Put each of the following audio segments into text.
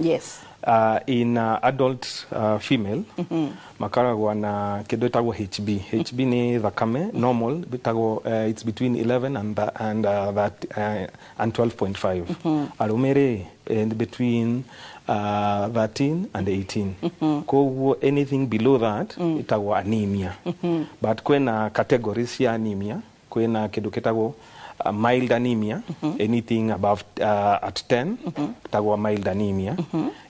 Yes. In adult female, makaragwa na kĩndũ ĩtagwo HB. HB ni thakame, normal, it's between 11 and 12.5. Arũme between 13 and 18. Koguo anything below that itagwo anemia. But kwena categories ya anemia, kwena kĩndũ kĩtagwo mild anemia, anything above at 10, itagwo mild anemia.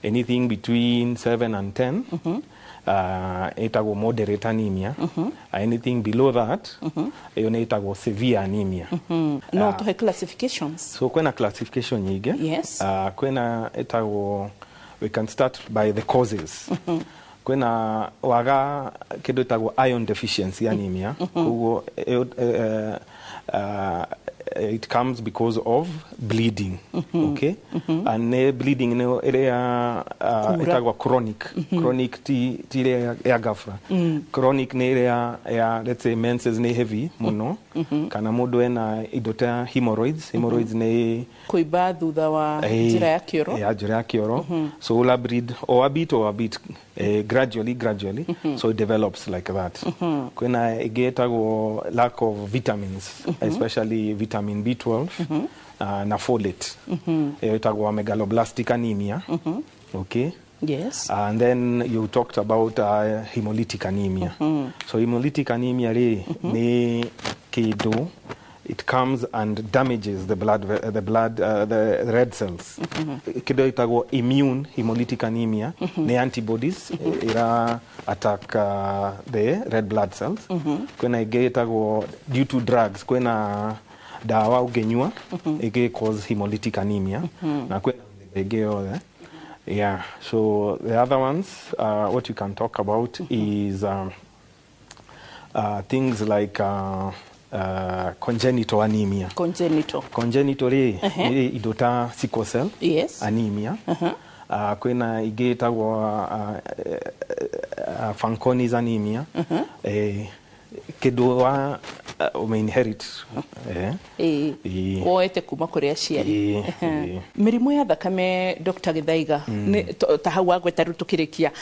Anything between 7 and 10, itagwo moderate anemia. Anything below that, itagwo severe anemia. No to have classifications. So kwena classification nyingi. Yes. Kwena itagwo, we can start by the causes. Kwena waga kĩndũ itagwo iron deficiency anemia. Koguo it comes because of bleeding. Okay? And bleeding area itagwa chronic. Chronic ti ya ghafla. Chronic ni area ya, let's say, menses ni heavy muno. Kana mundu ena idota hemorrhoids. Hemorrhoids ni kuiba thutha wa njira ya kioro. Ya njira ya kioro. So ula bleed or a bit gradually. So it develops like that. Kwena igetago lack of vitamins, especially vitamin B12 na folate. Itagwa megaloblastic anemia. Okay? Yes. And then you talked about hemolytic anemia. So hemolytic anemia ni kido, it comes and damages the red cells. Kido itagwo immune hemolytic anemia, ni antibodies ira attack the red blood cells. Kwena itagwo due to drugs, kwena dawa ugenywa ige cause hemolytic anemia. Na kwena ige other. Yeah, so the other ones, what you can talk about is things like congenital anemia. Congenital idota sickle cell. Yes. Anemia. Kwena igetagwa Fanconi's anemia. Kidoa inherit. Woete kuma kuri aciari. Mĩrimũ ya thakame, Dr. Githaiga, ta hau agweta rĩu tukirikia,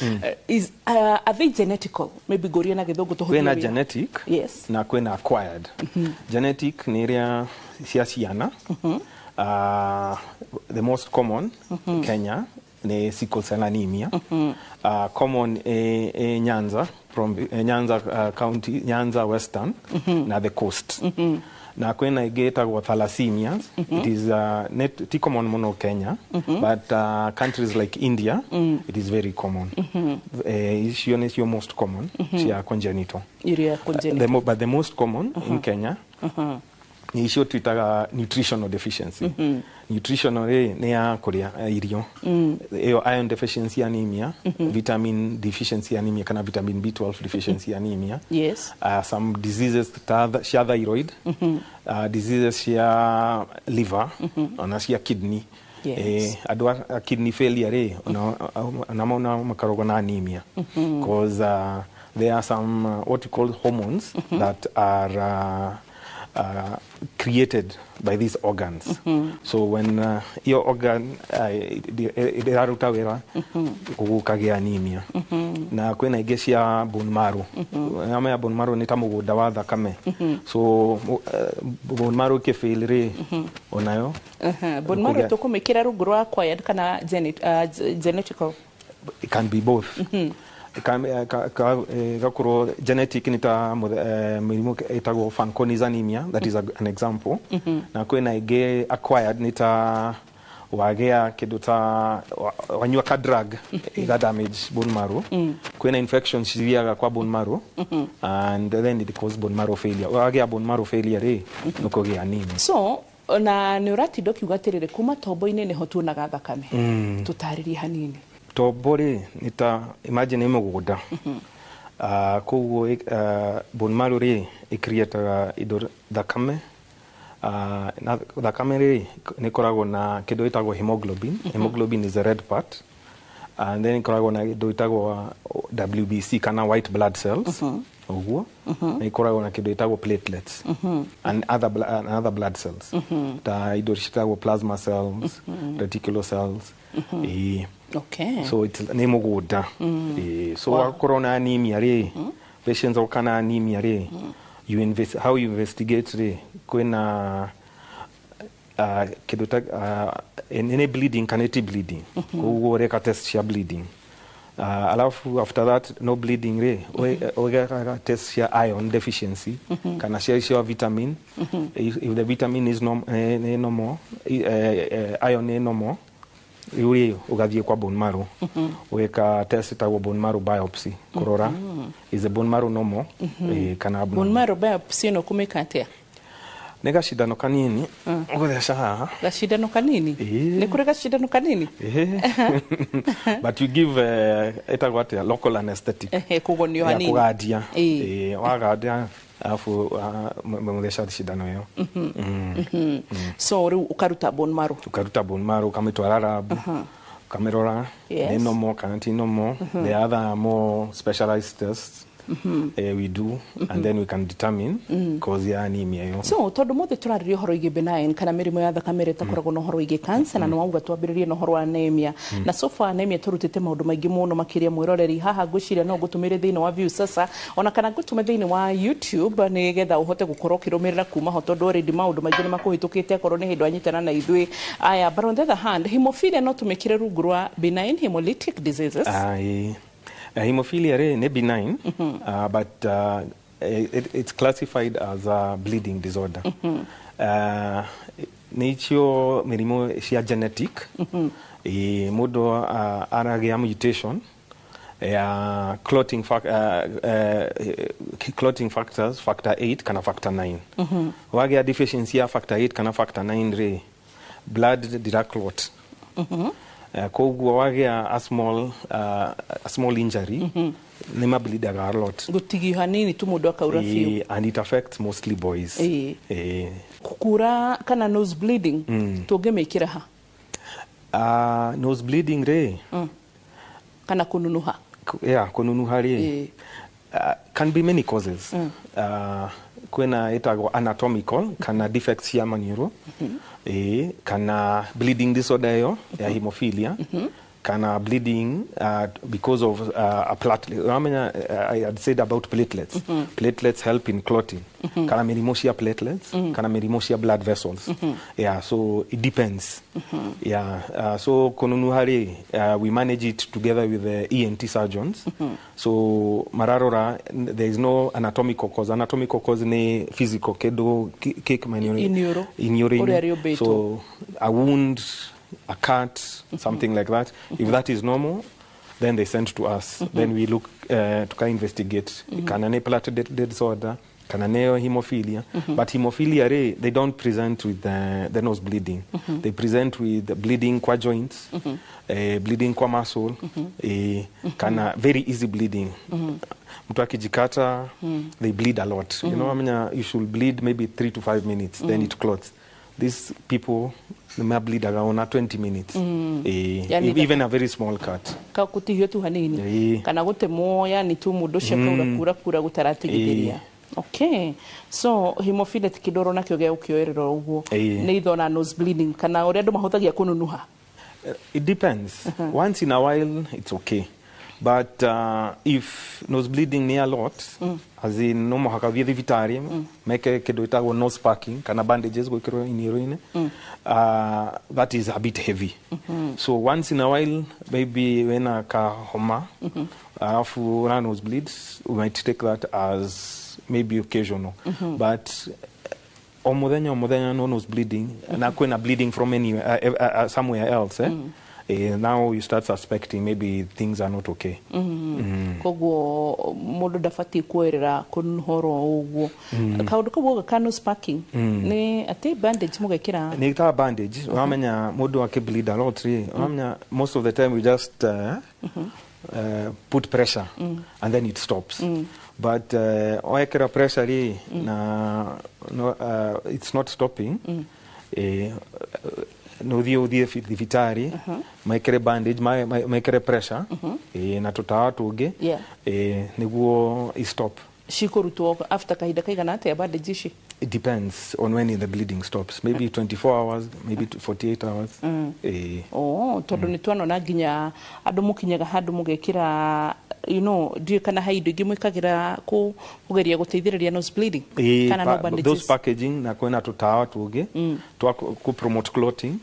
are they genetical? Maybe goria na githungu tuhũthĩre. Kwena genetic, yes, na kwena acquired. Genetic ni iria cia ciana. The most common Kenya ni sickle cell anemia. Common Nyanza, from Nyanza County, Nyanza Western, na the coast. Na kwena igetagwo thalassemia. It is not common mono Kenya, but countries like India, it is very common. Is your most common, congenital. But the most common in Kenya ni icio twitaga nutritional deficiency. Nutritional ni ya kuria irio. Iyo iron deficiency anemia, vitamin deficiency anemia kana vitamin B12 deficiency anemia. Yes. Some diseases cia thyroid, diseases cia liver, ona cia kidney. Yes. Adwa kidney failure ona makarogwa na anemia, because there are some what we call hormones that are created by these organs. So when your organ iraruta wira kugukagia anemia. Na kwena ingĩ cia bone marrow. Ama ya bone marrow ni ta mugunda wa thakame. So bone marrow ke-fail onayo. Bone marrow tukumikira rungu rwa acquired kana genetical? It can be both. Gakuro genetic ni ta mĩrimũ itagwo Fanconi's anemia, that is an example. Na kwena ingĩ acquired ni ta wagea kĩndũ ta wanyua ka drug iga damage bone marrow. Kwena infections cithiaga kwa bone marrow, and then it causes bone marrow failure. Wagea bone marrow failure nukũgĩa anemia. So na nĩ ũratinda ũkiuga atĩrĩrĩ, kuma tombo-inĩ nĩho tuonaga thakame. Tũtarĩrie hanini. Tombo nita imagine ni mugunda. Koguo bone marrow icreate indo thakame. Na thakame ni koragwo na kĩndũ gĩtagwo hemoglobin. Hemoglobin is the red part. And then koragwo na kĩndũ gĩtagwo WBC kana white blood cells. Oguo. Na ikoragwo na kĩndũ gĩtagwo platelets and other blood cells. Ta indo citagwo plasma cells, reticular cells. Okay. So nĩ mũgũnda. So wakorwo na anemia rĩ, patients oka na anemia rĩ, how you investigate rĩ, kwĩna kĩndũ ta nĩ bleeding kana ti bleeding. Koguo ũreka test cia bleeding. Alafu after that no bleeding rĩ, ũgeka test cia iron deficiency kana cia vitamin. If the vitamin is normal, iron is normal, rĩu ũgathiĩ kwa bone marrow, ũgeka test ĩtagwo bone marrow biopsy kũrora is the bone marrow normal kana abnormal. Bone marrow biopsy no kũmĩka atĩa? Nĩ gacindano kanini ũgũtheca haha. Gacindano kanini? Nĩ kũrĩ gacindano kanini? But you give ĩtagwo atĩa local anesthetic. Kũgonio hanini. Kũgadia. Wagadia alafu mũtheca cindano ĩyo. So rĩu ũkaruta bone marrow. Ũkaruta bone marrow ukamĩtwara lab. Ukamirora nĩ normal kana ti normal. The other more specialized tests we do and then we can determine cause ya anemia yo. So tondu mothe turaririo horo ige benign kana mirimu ya thakame itakoragwo no horo ige cancer na no wauga twambiririe no horo wa anemia na so far anemia turutite maundu maingi muno makiria mwiroreri haha ngwiciria no gutumire thiini wa view sasa ona kana gutume thiini wa YouTube ni getha uhote gukorwo kirumirira kuma ho tondu already maundu maingi ni makuhitukite akorwo ni hindu anyitana na ithui aya but on the other hand hemophilia no tumikire rungu rwa benign hemolytic diseases. Hemophilia is benign, but it's classified as a bleeding disorder. Nature mĩrimũ cia genetic, mũndũ aragia mutation ya clotting factors, factor 8 kana factor 9. Wagia deficiency ya factor 8 kana factor 9 re blood dira clot. Koguo wagia a small injury ni mableedaga a lot gutigi hanini tu mundu akaura fiu and it affects mostly boys. Kukura kana nose bleeding tungemekira ha nose bleeding re kana kununuha kununuha re can be many causes. Kwena itago anatomical kana defects ya maniero kana bleeding disorder yo ya hemophilia kana bleeding because of a platelet. I had said about platelets. Platelets help in clotting. Kana mĩrimũ cia platelets kana mĩrimũ cia blood vessels. So it depends. So kununuhari we manage it together with the ENT surgeons. So mararora there is no anatomical cause. Anatomical cause ni physical kedo kick in urine. So a wound, a cut, something like that. If that is normal, then they send to us. Then we look to investigate. Kana ne platelet disorder, kana ne hemophilia. But hemophilia, they don't present with the nose bleeding. They present with bleeding qua joints, bleeding qua muscle, kana very easy bleeding. Mtu akijikata, they bleed a lot. You know, you should bleed maybe 3 to 5 minutes, then it clots. These people may bleed around 20 minutes. Even a very small cut. Ka kutihio tu hanini. Kana gute moya ni tu mundu cia kura gutaratigithiria. Okay. So hemophilia tikidoro na kyo ukioerero uguo. Ni thona nose bleeding kana uri andu mahuthagia kununuha. It depends. Once in a while it's okay. But if nose bleeding near a lot, as in no mohakavia thivitari, meke kedo itago nose packing, kana bandages go kiro in that is a bit heavy. So once in a while, maybe when a ka homa, afu nose bleeds, we might take that as maybe occasional. But omodenya no nose bleeding, na kwena bleeding from anywhere, somewhere else, now you start suspecting maybe things are not okay. Koguo mundu dafati kuerera kunhoro uguo kaundu kaguo ka nose packing ni ati bandage mugekira ni ta bandage wamenya mundu akibleed a lot wamenya most of the time we just put pressure and then it stops. But oekera pressure it's not stopping. No the vitari maikere bandage maikere pressure na tutawa tuge niguo stop shikurutwo after kahinda kaigana atia bandage ici It depends on when the bleeding stops. Maybe 24 hours, maybe 48 hours. Tondu ni twanona nginya andu mukinyaga handu mugekira ndio kana haindo ingi mwikagira kugeria guteithiriria nose bleeding kana no bandages. Those packaging na kwena tutawa tuge twa ku promote clotting.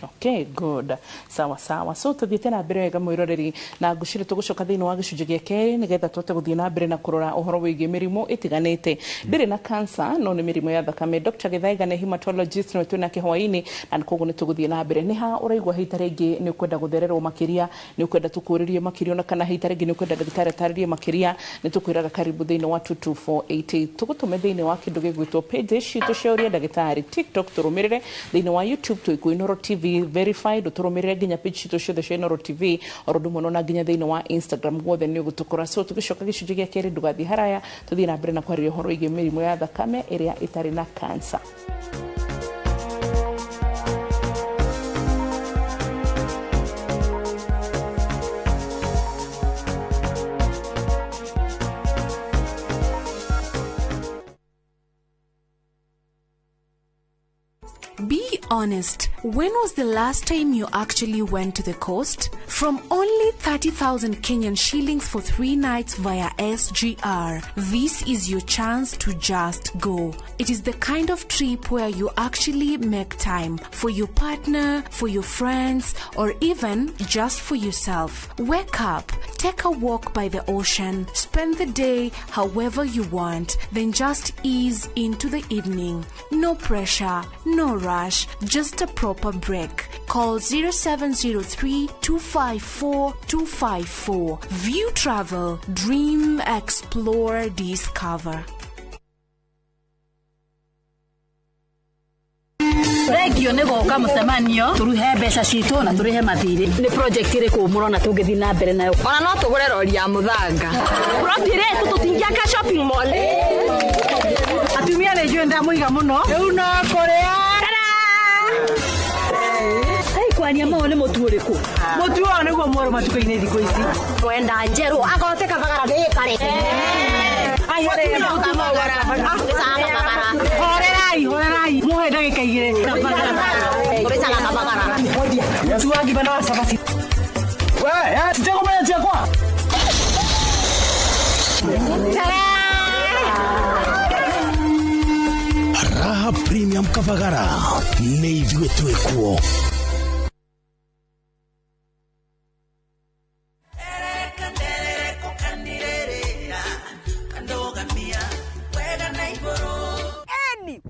Okay, good. Sawa. So tuthiete na mbere wega mwiroreri na ngucire tugucoka thiini wa gicunji gia keri nigetha twote guthie na mbere na kurora uhoro wigi mirimu itiganite. Ndiri na cancer no ni mirimu ya thakame. Dr. Githaiga ni hematologist no twina kihwaini na koguo ni tuguthie na mbere ni ha uraigwa hita ringi ni ukwenda guthererwo makiria ni ukwenda tukuririe makiria na kana hita ringi ni ukwenda ndagitari ataririe makiria ni tukwiraga karibu thiini wa 22488 tugutume thiini wa kindu gigwitwo page citu ciauria ndagitari TikTok turumirire thiini wa YouTube tuiku Inoro TV verified turumirire nginya page citu ciothe cia Inoro TV orondu muno na nginya thiini wa Instagram guothe ni ugutukora so tugicoka gicunji gia keri ndugathi haraya tuthie na mbere na kwariria horo igi mirimu ya thakame iria itari na cancer. Be honest, when was the last time you actually went to the coast? From only 30,000 Kenyan shillings for 3 nights via SGR, this is your chance to just go. It is the kind of trip where you actually make time for your partner, for your friends, or even just for yourself. Wake up, take a walk by the ocean, spend the day however you want, then just ease into the evening. No pressure, no rush, just a proper break. Call 0703-254-254. View Travel, dream, explore, discover. Regio ne goka mucemanio turuhe mbeca citu na turihe mathiri ni project ire ku murona tungithi na mbere nayo ona no tugure rori ya muthanga rotire tutingiaka shopping mall atumia ne jenda muiga muno riu no korea kwani ama one mutu uriku mutu one guo moro matukaine thiko ici mwenda njeru agote kabagara ni kare ai hore mutu no wara horerai muhe ndagika igire kuricana kabagara mutu wangi bana wa sabasi we titeko maya chakwa Raha Premium Kabagara ni ithuĩ twĩkuo.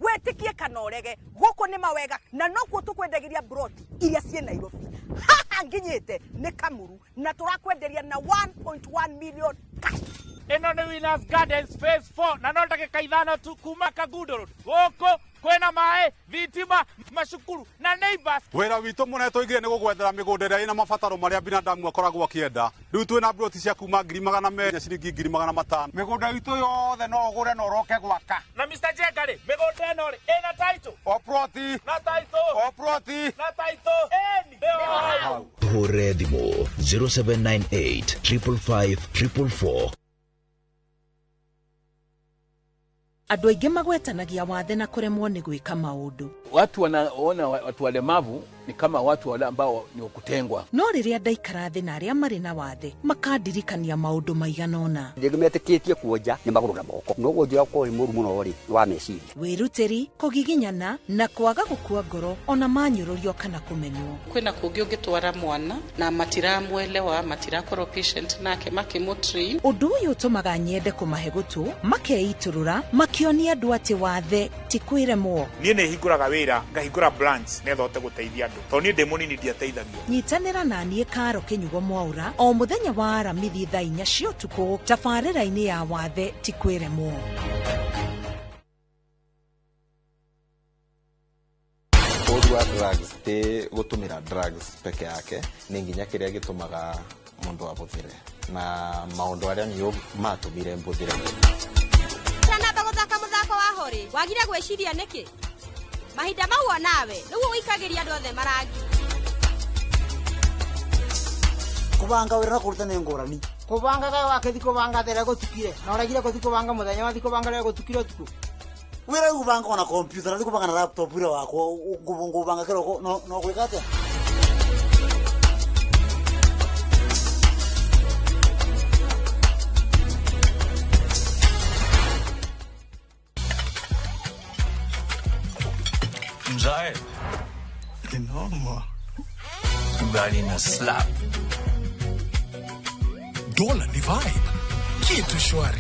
Wetikie kanorege goko ni mawega na nokuo tukwendegeria brot iria cie Nairobi haha nginyite ni Kamuru na turakwenderia na 1.1 million cash. Eno ni Winners Gardens phase 4 na no ndagika ithano tu kuma Kagundo Road goko kwena mae thitima mashukuru na neighbors. Wira witu muneto igire ni gugwethera migunda ria ina mabataro maria binadamu akoragwo akienda. Riu twina broti cia kuma 2,400 ciringi 2,500. Migunda witu yothe no ugure no roke gwaka. Na Mr. Jengari migunda eno ri ina title o proti na title o proti na title eni Hore thimo 0798 555 444. Andũ aingĩ magwetanagia wathe na kuremwo ni gwika maundu. Watu wanaona watu walemavu ni kama watu wale ambao ni wakutengwa. No riria ndaikara thi na aria mari na wathe makandirikania maundu maiganona. Ndigimetikitie kuonja ni maguru na moko. No gonjira ko ri muru muno ri wa meciria. Wiruteri, kugiginyana na kwaga gukua ngoro ona manyururio kana kumenwo. Kwina kungi ungitwara mwana na matiramwelewa matirakorwo patient nake makimutrain. Undu uyu utumaga nyende kumahe gutu makeiturura makionia andu ati wathe ti kwiremwo. Nie ne hinguraga wira ngahingura branch netho te guteithia andu to ni ndemunini ndiateithagio. Nyitanira na nie Karo Kinyugo Mwaura o muthenya wa Aramithi thaa 4 cia utuku tabarĩra-inĩ ya wathe ti kwiremwo. Odwa drugs te gutumira drugs peke yake ni nginya kiria gitumaga mundu abuthire na maundu aria niyo matumire mbuthire. Sana bagothaka muthako wa hori wagire gwiciria niki mahinda mau nawe nigu wikagiria andu othe marangi kubanga wira kurutana ngorani kubanga ga wakithi kubanga thera gutukire na uragire kuthi kubanga muthenya wathi kubanga rero gutukire tuku wira kubanga na computer na kubanga na laptop wira wako kubanga kero no kwikate Mzae ni noma ugali na slap dola ni vibe kitu shwari.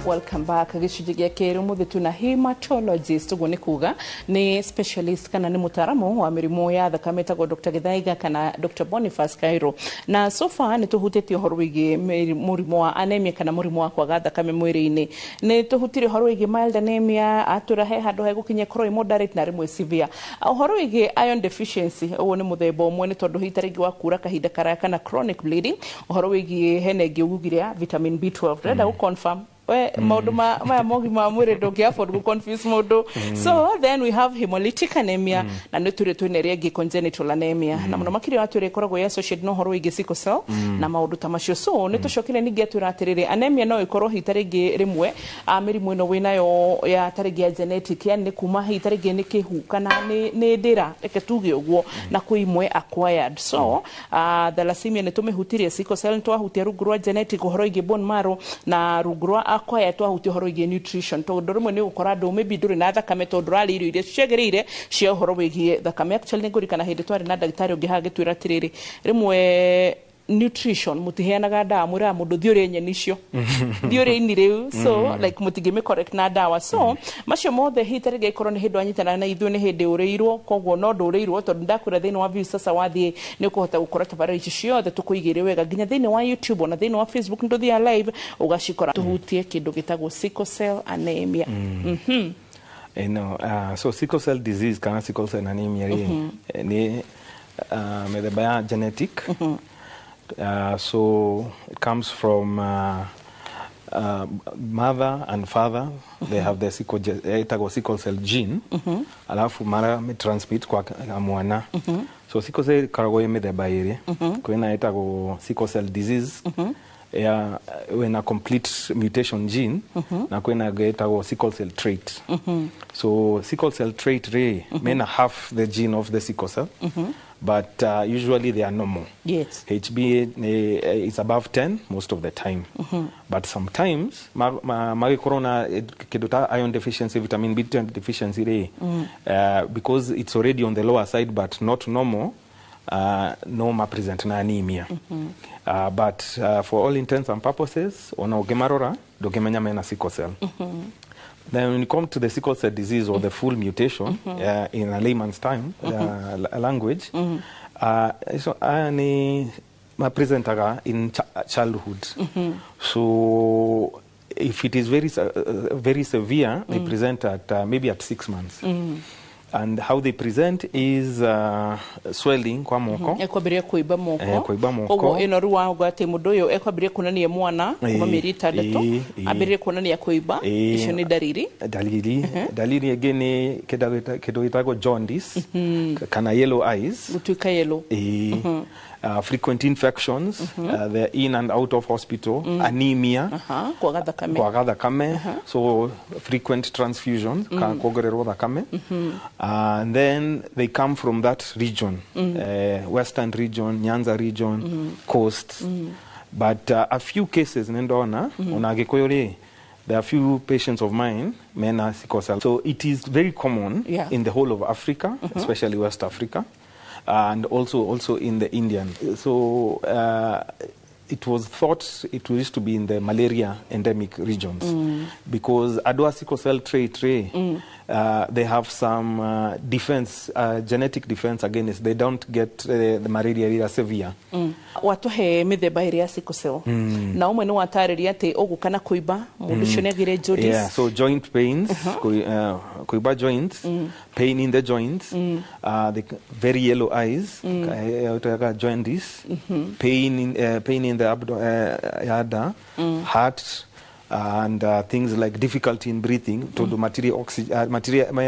Welcome back. Gicunjĩ gĩa kerĩ mũthĩ tuna hematologist ũguo nĩ kuga nĩ specialist kana nĩ mũtaramu wa mĩrimũ ya thakame tagwo Dr. Githaiga kana Dr. Boniface Kairo. Na so far nĩ tũhutĩtie ũhoro wĩgiĩ mũrimũ wa anemia kana mũrimũ wa kwaga thakame mwĩrĩ-inĩ. Nĩ tũhutirie ũhoro wĩgiĩ mild anemia, atũrahe handũ ha gũkinya chronic moderate na rĩmwe severe. Ũhoro wĩgiĩ iron deficiency ũguo nĩ mũthemba ũmwe nĩ tondũ hita rĩngĩ wa kura kahinda karaya kana chronic bleeding. Ũhoro wĩgiĩ hena ĩngĩ ugire vitamin B12 renda gũ confirm maundu maya mogima mwiri ndungi afford gu confuse mundu. So then we have hemolytic anemia na nĩ tũrĩ twĩna ĩrĩa ĩngĩ congenital anemia na mũno makĩria watu ĩrĩa ĩkoragwo ya associated na ũhoro wĩgiĩ sickle cell na maũndũ ta macio. So nĩ tũcokire ningĩ atwĩra atĩrĩrĩ anemia no ĩkorwo hita rĩngĩ rĩmwe mĩrimũ ĩno wĩnayo ya tarĩngĩ ya genetic yani nĩ kuma hita rĩngĩ nĩ kĩhu kana nĩ ndĩra reke tuge ũguo na kwĩ imwe acquired. So thalassemia nĩ tũmĩhutirie, sickle cell nĩ twahutia rungu rwa genetic ũhoro wĩgiĩ bone marrow na rungu rwa acquired twahutia ũhoro wĩgiĩ nutrition tondũ rĩmwe nĩ gũkora andũ maybe ndũrĩ na thakame tondũ ũrarĩa irio iria ciagĩrĩire cia ũhoro wĩgiĩ thakame. Actually nĩ ngũririkana hĩndĩ twarĩ na ndagĩtarĩ ũngĩ hagĩtwĩra atĩrĩrĩ rĩmwe nutrition mutiheanaga ndawa mwĩraga mũndũ thiĩ ũrĩe nyeni icio thiĩ ũrĩe ini rĩu so like mũtingĩmĩ correct na ndawa. So macio mothe hita rĩngĩ ikorwo nĩ hĩndĩ wanyitana na ithuĩ nĩ hĩndĩ ũrĩirwo koguo no ndũrĩirwo tondũ ndakwĩra thĩinĩ wa view sasa wathiĩ nĩ ũkũhota gũkora tabarĩra ici ciothe tũkũigĩire wega nginya thĩinĩ wa YouTube na thĩinĩ wa Facebook nĩ tũthiaga live ũgacikora tũhutie kĩndũ gĩtagwo sickle cell anemia. So sickle cell disease kana sickle cell anemia ni methemba ya genetic. So it comes from mother and father. They have the sickle cell gene. Alafu mara transmit kwa mwana. So sickle cell karagwo methemba ĩrĩ. Kwĩna ĩtagwo sickle cell disease. When a complete mutation gene na kwĩna ĩtagwo sickle cell trait. So sickle cell trait may not have the gene of the sickle cell. But usually they are normal. Yes. HB is above 10 most of the time. But sometimes corona iron deficiency, vitamin B12 deficiency because it's already on the lower side but not normal. No present na anemia. But for all intents and purposes, ona ugemarora dogemenya mena sickle cell. Then when you come to the sickle cell disease or the full mutation in a layman's time language, so ni presentaga in childhood. So if it is very severe, they present at maybe at 6 months. And how they present is swelling kwa moko. Ekwambĩrĩria kũimba moko. Kũimba moko. Koguo ĩno rĩu wauga atĩ mũndũ ũyũ ekwambĩrĩria kuonania mwana kuma mĩeri 6 ambĩrĩrie kuonania kũimba. Icio nĩ dalili. Dalili ĩngĩ nĩ kĩndũ gĩtagwo jaundice kana yellow eyes. Gũtuĩka yellow. Frequent infections, they're in and out of hospital, anemia, kwaga thakame, so frequent transfusions, kuongererwo thakame, and then they come from that region, western region, Nyanza region, coast, but a few cases nendona ona Gikuyu there are few patients of mine mena sickle cell, so it is very common in the whole of Africa, especially West Africa. And also in the Indian. So it was thought it used to be in the malaria endemic regions because adwa sickle cell trait they have some defense, genetic defense against. They don't get the malaria severe. Watuhe mĩthemba ĩrĩ ya sickle cell. Na ũmwe nĩ watarĩria atĩ ũgũkana kũimba mũndũ ũcio nĩ agire jaundice. Yeah, so joint pains, kuiba joints, pain in the joints, the very yellow eyes, jaundice, pain in the abdomen, heart, and things like difficulty in breathing, to do material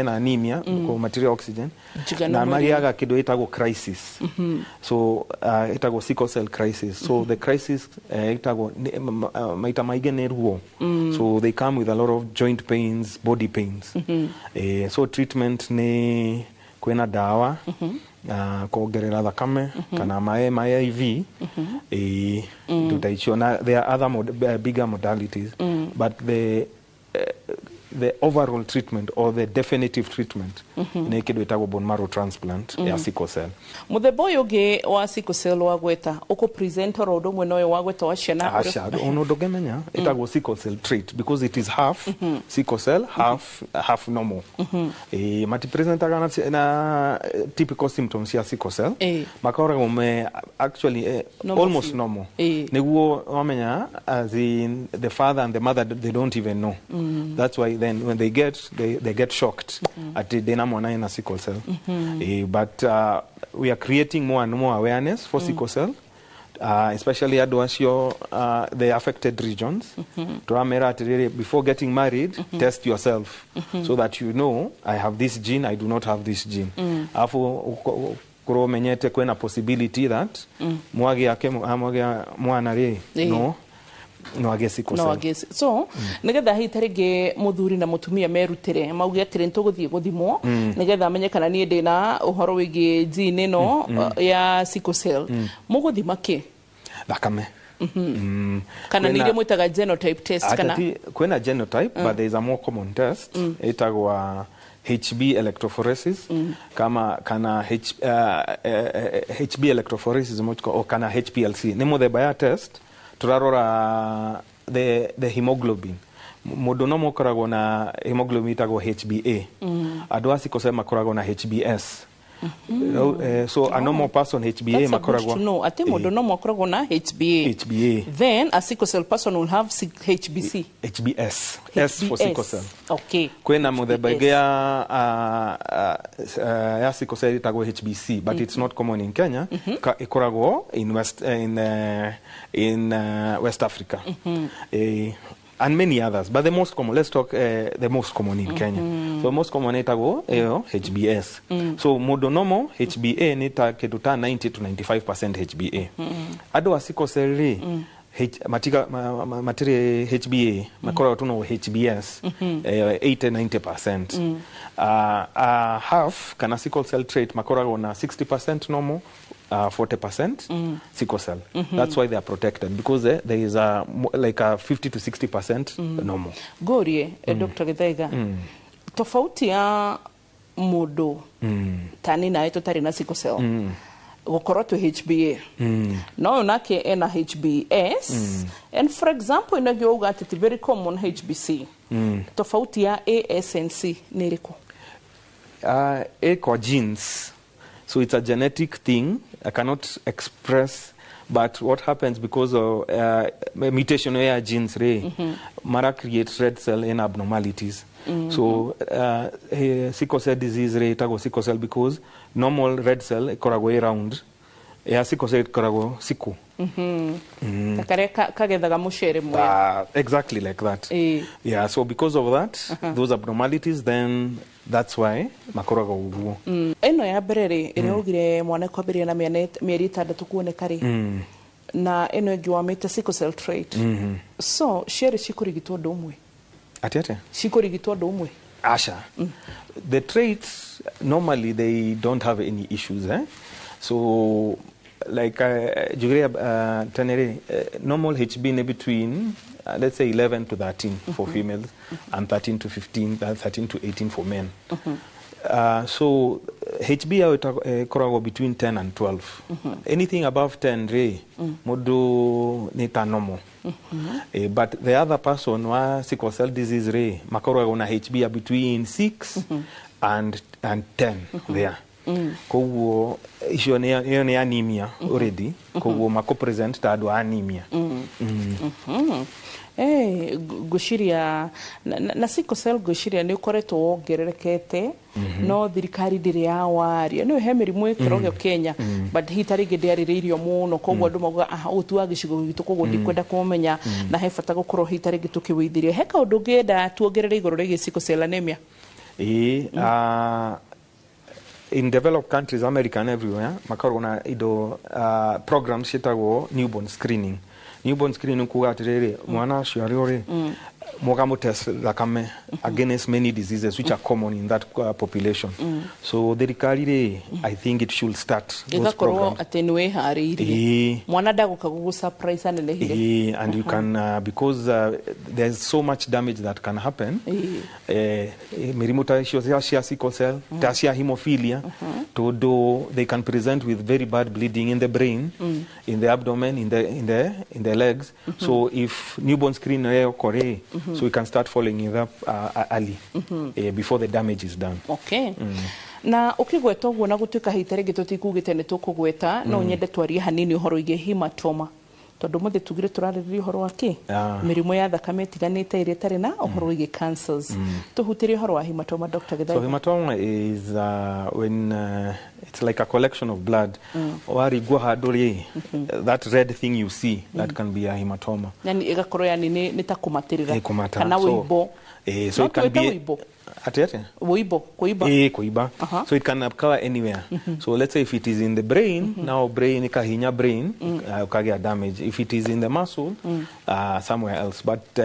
anemia, material oxygen, na mariaga kido itago crisis. So itago sickle cell crisis. So the crisis itago maita maigene ruo. So they come with a lot of joint pains, body pains. So treatment ne kwena dawa, kuongerera thakame, kana mae IV, tutaichona. There are other bigger modalities, but the overall treatment or the definitive treatment ne kido itago bone marrow transplant ya sickle cell. Muthemba uyu ungi wa sickle cell wa gweta uko present ro ndo mwe noyo wa gweta wa ciana asha ono dogemenya itago sickle cell trait because it is half sickle cell, half normal. Mati present na typical symptoms ya sickle cell makora me actually almost normal. Neguo wamenya as in the father and the mother, they don't even know. That's why then when they get shocked at the dynamo in a sickle cell. But we are creating more and more awareness for sickle cell, especially at the affected regions. Before getting married, test yourself so that you know, I have this gene, I do not have this gene. Kuro menyete kwena possibility that mwagi yake mwana re no agesi ko so nigetha hitarige muthuri na mutumia merutire mauge atire ntuguthie guthimo nigetha amenye kana nie ndina uhoro wigi gene no ya sickle cell muguthima ki thakame kana nire mwitaga genotype test kana kwena genotype but there is a more common test itagwa HB electrophoresis kama kana HB electrophoresis o kana HPLC ni muthemba ya test turarora the hemoglobin. Mundu no mukoragwo na hemoglobin itagwo HbA. Andu a sickle cell makoragwo na HbS. So a normal person HbA makoragwo no ate mundu no mukoragwo na HbA. Then a sickle cell person will have HbC. HbS. S for sickle cell. Okay. Kwena muthemba ingi ya sickle cell itagwo HbC, but it's not common in Kenya. Ikoragwo in West Africa. And many others, but the most common, let's talk the most common in Kenya. So most common itago HbS. So modonomo HbA nita keduta 90 to 95% HbA. Ado wa sickle cell matire HbA makora tuno HbS 80-90%. Half kana sickle cell trait makora na 60% normal, 40% sickle cell. That's why they are protected, because there is like a 50 to 60% normal. Gorie Dr. Githaiga tofauti ya mudu tani na eto tari na sickle cell gukorwo tu HbA no nake ena HbS and for example inagyo uga ati very common HbC tofauti ya AS and C niriko A kwa genes. So it's a genetic thing. I cannot express, but what happens because of mutation of genes, mara creates red cell in abnormalities. So sickle cell disease itago sickle cell because normal red cell ikorago around. Sickle cell ikorago siku. Kagethaga muchere mwe. Exactly like that. Yeah, so because of that, those abnormalities, then that's why makoraga uguo. Eno ya berere ire ugire mwana kwambiria na mieri 6 kuoneka ri. Na eno egi wa meta sickle cell trait. So share shikurigitwo ndomwe. Atiate? Shikurigitwo ndomwe. Asha. The traits normally they don't have any issues, So like normal HB in between let's say 11 to 13 for females and 13 to 15, 13 to 18 for men. So HB korago between 10 and 12. Anything above 10 modu nita normal. But the other person wa sickle cell disease makorago na HB between 6 and 10 there. koguo icio nĩ anemia already koguo mako present ta andũ anemia ngwĩciria na sickle cell ngwĩciria nĩ ũkoretwo wongererekete no thirikari ndĩrĩ yawaria nĩ he mĩrimũ ĩkĩrogio Kenya but hitarĩ ingĩ ndĩarĩrĩirio mũno koguo andũ mauga ũyũ tu wa gĩcigo gitũ koguo ndikwenda kũmenya na he bata gũkorwo hitarĩ ingĩ tũkĩwĩithiria he kaũndũ ũngĩenda tuongerere igũrũ rĩgiĩ sickle cell anemia in developed countries America and everywhere makoragwo na indo programs ciĩtagwo newborn screening kuga atiriri mwana ũcio arĩ ũrĩ mũgamũtest thakame against many diseases which are common in that population so thirikari I think it should start those programs atĩ nĩ wĩharĩirie mwana ndagũka gũgũ surprise anelehire and you can because there's so much damage that can happen mĩrimũ ta icio cia sickle cell ta cia hemophilia tondũ they can present with very bad bleeding in the brain in the abdomen in the legs so if newborn screen okore so we can start following it up early before the damage is done. Okay. Na ukigweta uguo na gutuika hitarĩ ingĩ tũtikugĩte nĩ tũkũgweta no nyende twarie hanini ũhoro wĩgiĩ hematoma tondũ mũthĩ tugire tũrarĩrĩria ũhoro wa kĩ mĩrimũ ya thakame ĩtiganĩte ĩrĩa ĩtarĩ na ũhoro wĩgiĩ cancers tũhutĩrie ũhoro wa hematoma Dr. Githaiga. So hematoma is when it's like a collection of blood warigwo handũ rĩ that red thing you see that can be a hematoma yani ĩgakorwo yani nĩ ta kũmatĩrĩra kana wĩimbo so it can be kuiba so it can occur anywhere so let's say if it is in the brain now brain ikahinya brain ukagia damage if it is in the muscle somewhere else but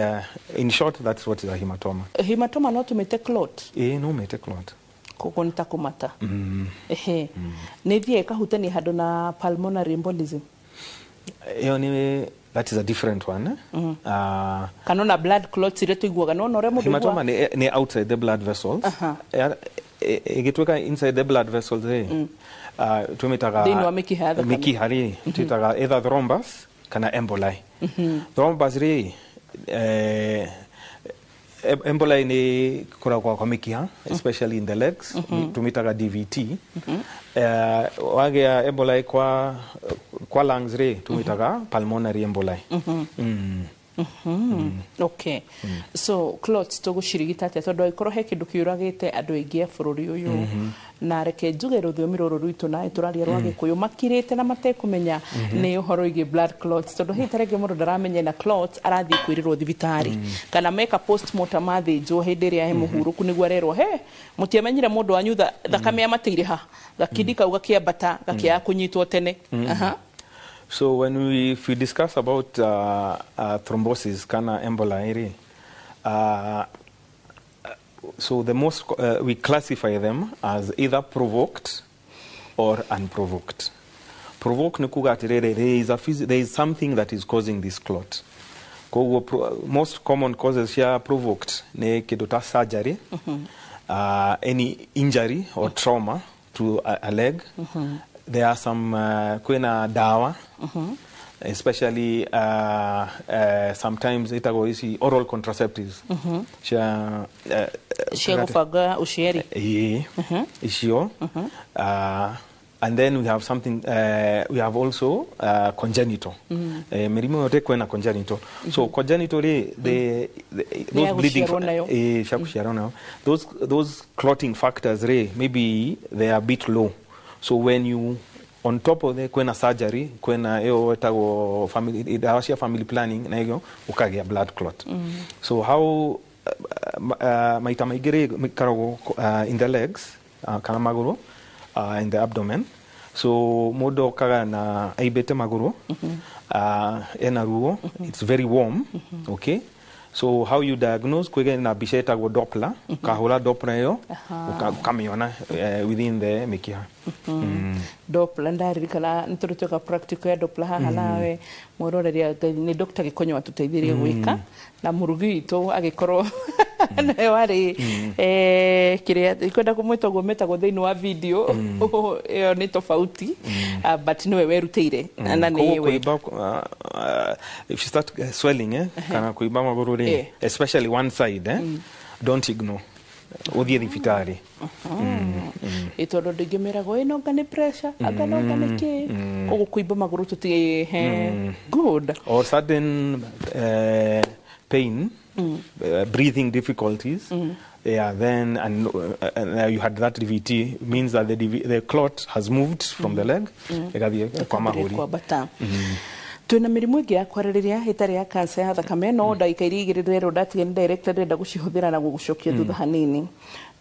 in short that's what is a hematoma no tumete clot no mete clot koguo nĩ ta kũmata nĩ thiĩ kahutania handũ na pulmonary embolism iyo ni that is a different one kanona blood clots ile tuiguaga no ore mundu hematoma ni outside the blood vessels igituika inside the blood vessels tumitaga thĩinĩ wa mĩkiha tumitaga either thrombus kana emboli thrombus emboli ni koragwo kwa mĩkiha especially in the legs tumitaga DVT wagĩa emboli kwa lungs tumitaga pulmonary emboli okay so clots tugucirigita atĩa tondũ ikorwo he kĩndũ kĩũragĩte andũ aingĩ a bũrũri ũyũ na reke njuge rũthiomi rũrũ rwitũ na tũraria rwa Gĩkũyũ makirĩte na matekũmenya nĩ ũhoro wĩgiĩ blood clots tondũ hihi tarĩngĩ mũndũ ndaramenya na clots arathiĩ kwĩrĩrwo thibitarĩ kana meka postmortem athĩnjwo hĩndĩ ĩrĩa he mũhurũku nĩguo arerwo mũtiamenyire mũndũ wanyu thakame amatĩire ha gakindi kau gakĩambata gakĩaga kũnyitwo tene So when we discuss about thrombosis kana emboli so the most we classify them as either provoked or unprovoked. Provoked ni kuga atirere there is something that is causing this clot. Most common causes here provoked ni kĩndũ ta surgery, any injury or trauma to a leg. There are some kwena dawa especially sometimes itago isi oral contraceptives cia gũbanga ũciari icio and then we have something we have also congenital mĩrimũ yote kwena congenital so congenital those bleeding those clotting factors maybe they are a bit low so when you on top of the kwena surgery kwena etago family planning na hiyo ukagia blood clot so how maita maigire karago in the legs kana maguru in the abdomen so modo kaga na aibete maguru ena ruo it's very warm okay so how you diagnose kwege na bisheta go Doppler kahula Doppler yo ukamiona within the mikiha Doppler ndaririkana niturutuka practical ya Doppler haha nawe mororeria ni Dr. Gikonyo atuteithirie gwika na murugi itu agikorwo nae wari kiria ikwenda kumwita gometa thĩinĩ wa video iyo ni tofauti but niwe werutĩire na ni we if you start swelling kana kuiba maguru especially one side don't ignore uthie thibitari itondo ndingimerago inonga ni pressure aganonga ni ki kogo kuimba maguru tuti good or sudden pain, breathing difficulties. Yeah, then and you had that DVT means that the clot has moved from the leg. Kwa mahuri. Twina mirimu ingi ya kwaririria itari ya cancer ya thakame no ndaika irigirire rodatige ni director ndenda gucihuthira na gugucokia thutha hanini.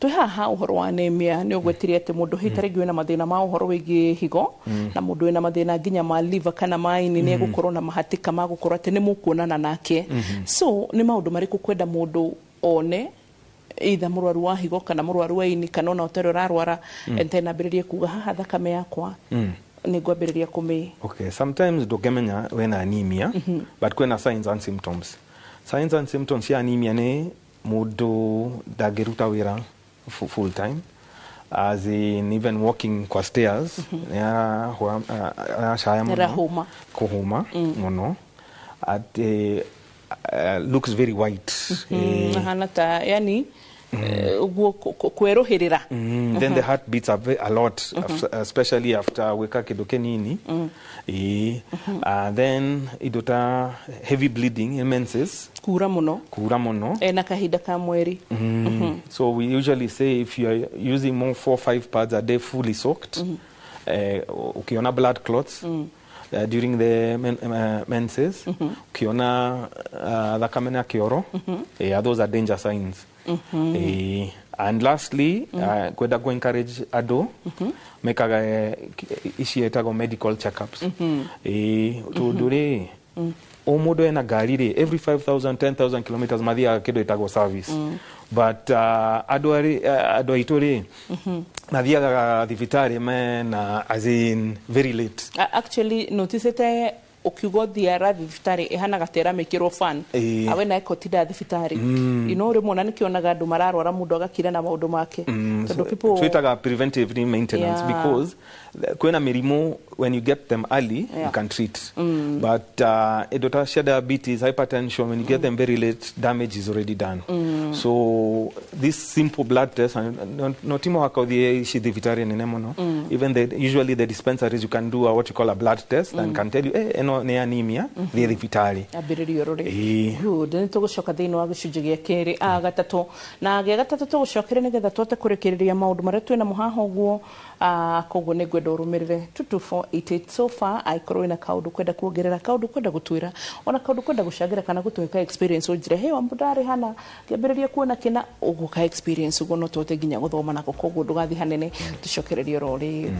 Twi haha uhoro wa anemia ni ugwetirie ati mundu hitari gwe na mathina ma uhoro wigi higo na mundu wina mathina nginya ma liver kana ma ini ni gukorwo na mahatika ma gukorwo ati ni mukuonana nake. So ni maundu mariku kwenda mundu one either murwaru wa higo kana murwaru wa ini kana ona utari urarwara entena biririe kuga haha thakame yakwa nigwambiriria kumi. Okay, sometimes dogemenya when anemia but kwena signs and symptoms. Signs and symptoms ya anemia ni mundu dageruta wira full time, as in even walking kwa stairs ya shaya muno kuhuma muno at looks very white hanata yani kweroherera. Then the heart beats a lot, especially after weka kidoke nini. Then idota heavy bleeding, menses. Kura mono. Na kahida ka mweri. So we usually say if you are using more 4-5 pads a day fully soaked, ukiona blood clots during the menses, ukiona thakame na kioro, those are danger signs. And lastly, kwenda go encourage ado mekaga ishietago medical checkups. To dure omodo ena gari re every 5,000 10,000 kilometers mathia kido itago service. But ado itore mathia thibitari na as in very late. Actually notice it ukiugo thiara thibitari ihana gatera mekiro fan awe na ekotida thibitari ino mona nikionaga andu mararwara mundu agakira na maundu make so people twitaga preventive maintenance because kwena mĩrimũ when you get them early you can treat but edota diabetes, hypertension, when you get them very late, damage is already done. So this simple blood test not timo hakaudhie ishi thibitari nemono even usually the dispensaries you can do what you call a blood test and can tell you eno ne anemia the thibitari abiririo rori good ni tugucoka thiini wa gicunji gia keri gatatu na gia gatatu tugucokere nigetha twote kurekereria maundu maria twina muhaha uguo koguo ni gwenda urumirire 22488 so far aikorwo ina kaundu kwenda kuongerera kaundu kwenda gutwira ona kaundu kwenda gucangira kana gutwika experience ujire he wa mbudari hana kiambiriria kuona kina uguka experience uguo no twote nginya guthoma nako koguo ndugathi hanene tucokererie rori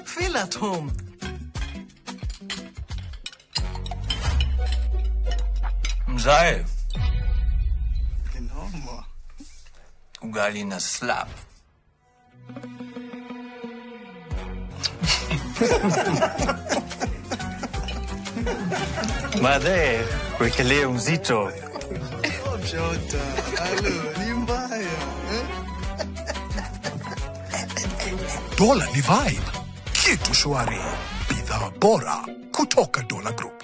Feel at home. Mzae. Kinoma. Ugali na slap. Madhe, wekelee mzito. Jota, alo, ni mbaya. Dola ni vibe. Kitu shwari. Bidhaa bora kutoka Dola Group.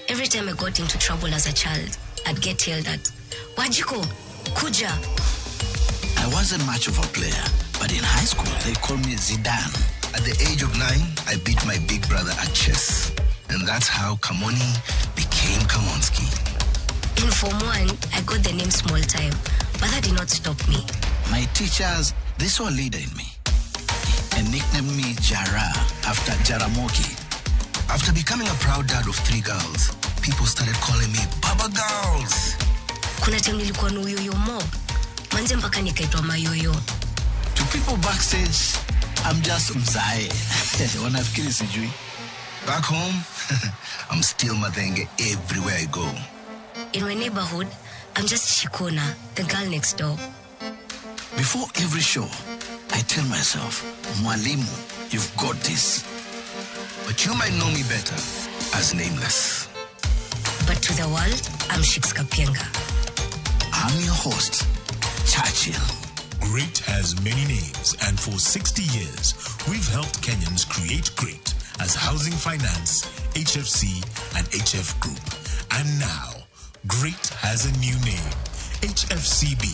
Every time I got into trouble as a child, I'd get yelled at. Wajiko, kuja. I wasn't much of a player, but in high school, they called me Zidane. At the age of 9, I beat my big brother at chess. And that's how Kamoni became Kamonski. In Form 1, I got the name Small Time, but that did not stop me. My teachers, they saw a leader in me and nicknamed me Jara after Jaramogi. After becoming a proud dad of 3 girls, people started calling me Baba Girls. Kuna time nilikuwa na uyoyo mob, manze mpaka nikaitwa mayoyo. To people backstage, I'm just Mzae. Wanafikiri sijui. Back home, I'm still Madenge everywhere I go. In my neighborhood, I'm just Shikona, the girl next door. Before every show, I tell myself, Mwalimu, you've got this. But you might know me better as Nameless. But to the world, I'm Shix Kapienga. I'm your host, Churchill. Great has many names, and for 60 years, we've helped Kenyans create great as Housing Finance, HFC, and HF Group. And now, great has a new name, HFCB,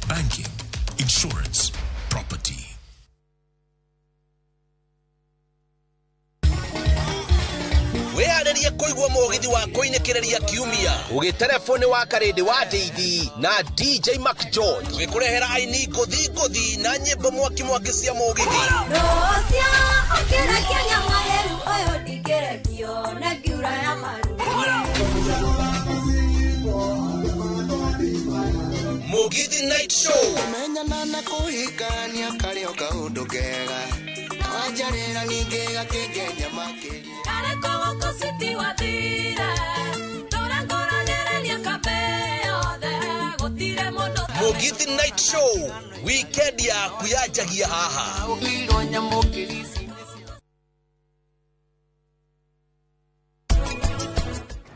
Banking, Insurance, Property. Wearerie koigwa mogithi wa koinekereria kiumia ugitelefoni wa karidi wa Deidi na DJ Mac George gikurehera aini gothi na nyimbo mwaki cia mogithi rosia okera Kenya maheru oyo digerekio na giura ya maru Mogithi Night Show menya na kuhikania kari okaundu kega wajarira ningega kigenya makiri Mogithi Night Show weekend ya kuyajagia haha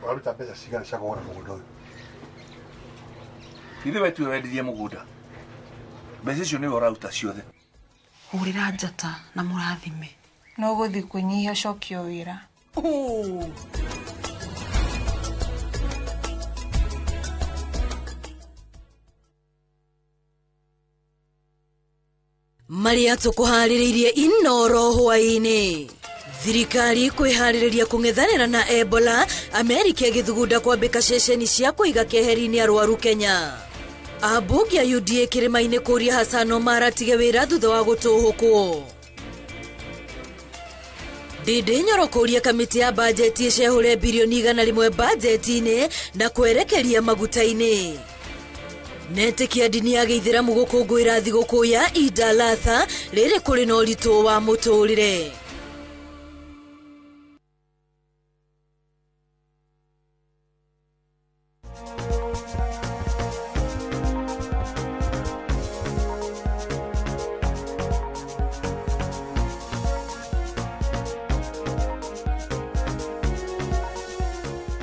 Waruta pesa sigara shakora mugudo Ithe wetu wendirie mugunda mbeca icio nĩ ũrauta ciothe Urira njata na mũrathime no gũthi kũnyihia cokio wĩra Maria tukuhariririe inoro hwaini thirikari kwihariria kung'ethanira na Ebola Amerika githugunda kwambika ceceni cia kuiga keheri-ini arwaru Kenya abunge ya UDA kirima-ini kuria Hassan Omar atige wira thutha wa gutuhukwo Dede Nyoro kuria kamiti ya bajeti icehure bilioni 100 bajeti-ini na kwerekeria maguta-ini Netĩkia ndini ya Gĩithĩramu gũkũngũĩra thigũkũ ya Eid al-Adha rĩrĩ kũrĩ na ũritũ wa mũtũrĩre.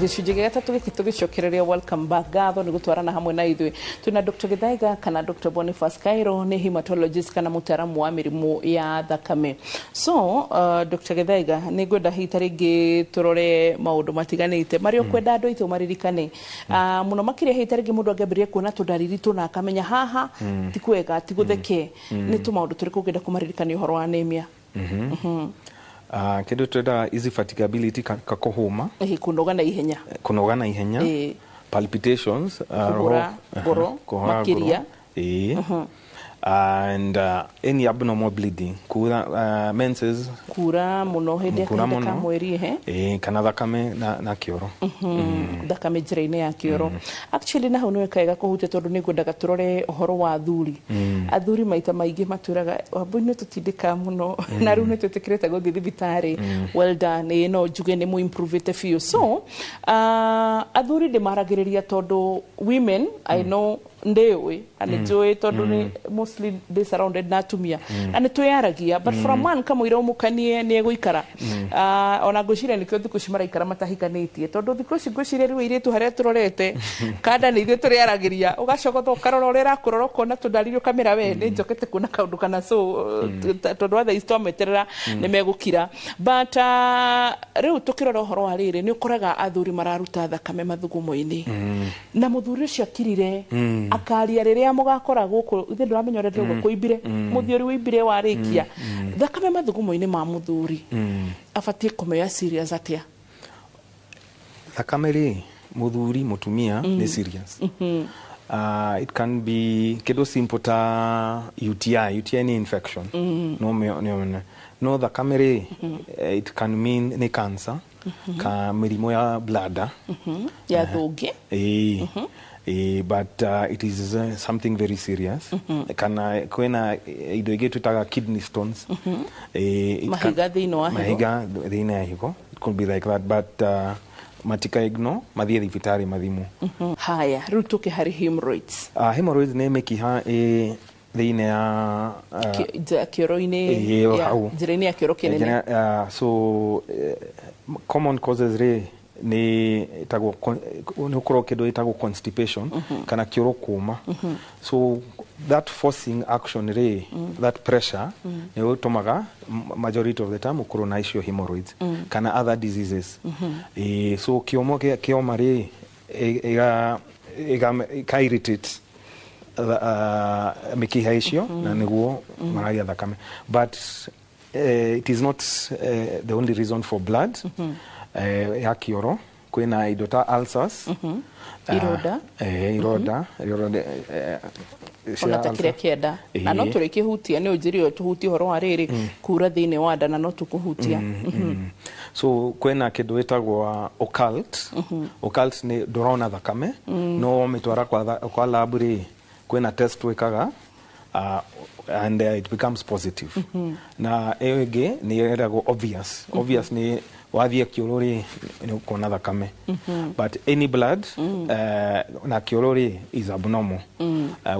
Gicunjĩ gĩa gatatu gĩkĩ tũgĩcokereria welcome back gatho nĩ gũtwarana hamwe na ithuĩ twĩna Dr. Githaiga kana Dr. Boniface Kairo nĩ hematologist kana mũtaaramu wa mĩrimũ ya thakame so Dr. Githaiga nĩ ngwenda hita rĩngĩ tũrore maũndũ matiganĩte marĩ ũkwenda andũ aitũ maririkane mũno makĩria hita rĩngĩ mũndũ angĩambĩrĩria kuona tũndariri tũna akamenya haha ti kwega ti gũtheke nĩ tũmaũndũ tũrĩkũ ũngĩenda kũmaririkania ũhoro wa anemia Kĩndũ twĩdaga easy fatigability kakuhũma kũnoga na ihenya palpitations kuhũra ngoro makĩria and any abnormal bleeding menses kura muno hĩndĩ ya ka mweri kana thakame na kĩoro thakame njĩra-inĩ ya kĩoro actually na hau nĩ wekega kũhutia tondũ nĩ ngwendaga tũrore ũhoro wa athuri athuri maita maingĩ matwĩraga wambũi tũtindĩka mũno na rĩu nĩ twĩtĩkĩrĩte gũthiĩ thibitarĩ well done no njuge nĩ mũimprovĩte biũ so athuri ndĩmaragĩrĩria tondũ women I know ndewe and enjoy tondũ mostly they surrounded na atumia and twĩyaragia but for a man kama ira umukanie nĩ egũikara ona ngwĩciria nĩkĩo thikũ ici maraikara matahikanĩtie tondũ thikũ ici ngwĩciria rĩu airĩtu harĩa tũrorete kanda nĩ ithuĩ tũrĩaragĩria ũgacogotha ũkarora ũrĩa ũrakũrora ũkona tũndariri ũkamera we nĩ njokete kuona kaũndũ kana so tondũ wa thaa ici twameterera nĩ megũkira but rĩu tũkĩrora ũhoro wa rĩrĩ nĩ ũkoraga athuri mararuta thakame mathugumo-inĩ na mũthuri ũcio akirire akaria rĩrĩa mũgakora gũkũ ithe ndũramenya ũrĩa ndĩrauga kũimbire mũthiori wĩimbire warĩkia thakame mathugumo-inĩ ma mũthuri abatiĩ kũmeya serious atĩa thakame rĩ mũthuri mũtumia nĩ serious it can be kĩndũ simple ta UTI ni infection no thakame rĩ it can mean ni cancer ka mĩrimũ ya bladder ya thũngĩ but it is something very serious kana kwena indo ingĩ twĩtaga kidney stones mahiga thĩinĩ wa higo it could be like that but matika ignore mathie thibitari mathimu. Haya, rĩu tũke harĩ hemorrhoids. Hemorrhoids nĩ mĩkiha thĩinĩ ya kĩoro-inĩ njĩra-inĩ ya kĩoro kĩnene. So common causes ni itago ni ukoro kido itago constipation kana kioro kuma. So that forcing action that pressure ni utomaga majority of the time ukoro na issue hemorrhoids kana other diseases. So kioma ega irritate mikiha icio na niguo maragia thakame, but it is not the only reason for blood. Ya kioro kwina indo ta ulcers, iroda ona takire kĩenda na no tũrĩkĩhutia nĩ ũnjĩrĩ tũhutie horo wa rĩrĩ kura thĩinĩ wa nda na no tũkũhutia. So kwina kĩndũ gĩtagwo occult nĩ ndũrona thakame no mitwara kwa lab kwina test wikaga and it becomes positive. Na ege ni erago obvious ni wathie kiorori ni ukona thakame. But any blood na kiorori is abnormal.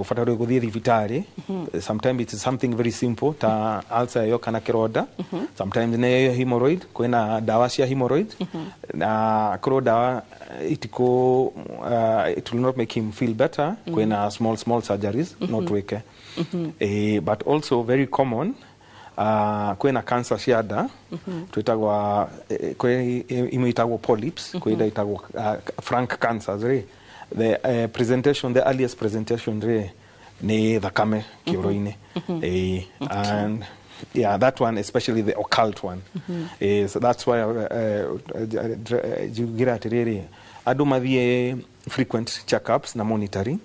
Ufatari guthie thibitari. Sometimes it is something very simple ta ulcer yo kana kiroda. Sometimes ne hemorrhoid kwina dawa cia hemorrhoid na kro dawa it will not make him feel better. Kwina small surgeries not weke. But also very common kwina cancer cia nda twitagwa imitagwo polyps kwina itagwo frank cancers the earliest presentation ni thakame kioro-ini. And yeah, that one, especially the occult one. So that's why jugira atiriri adu mathie frequent checkups na monitoring,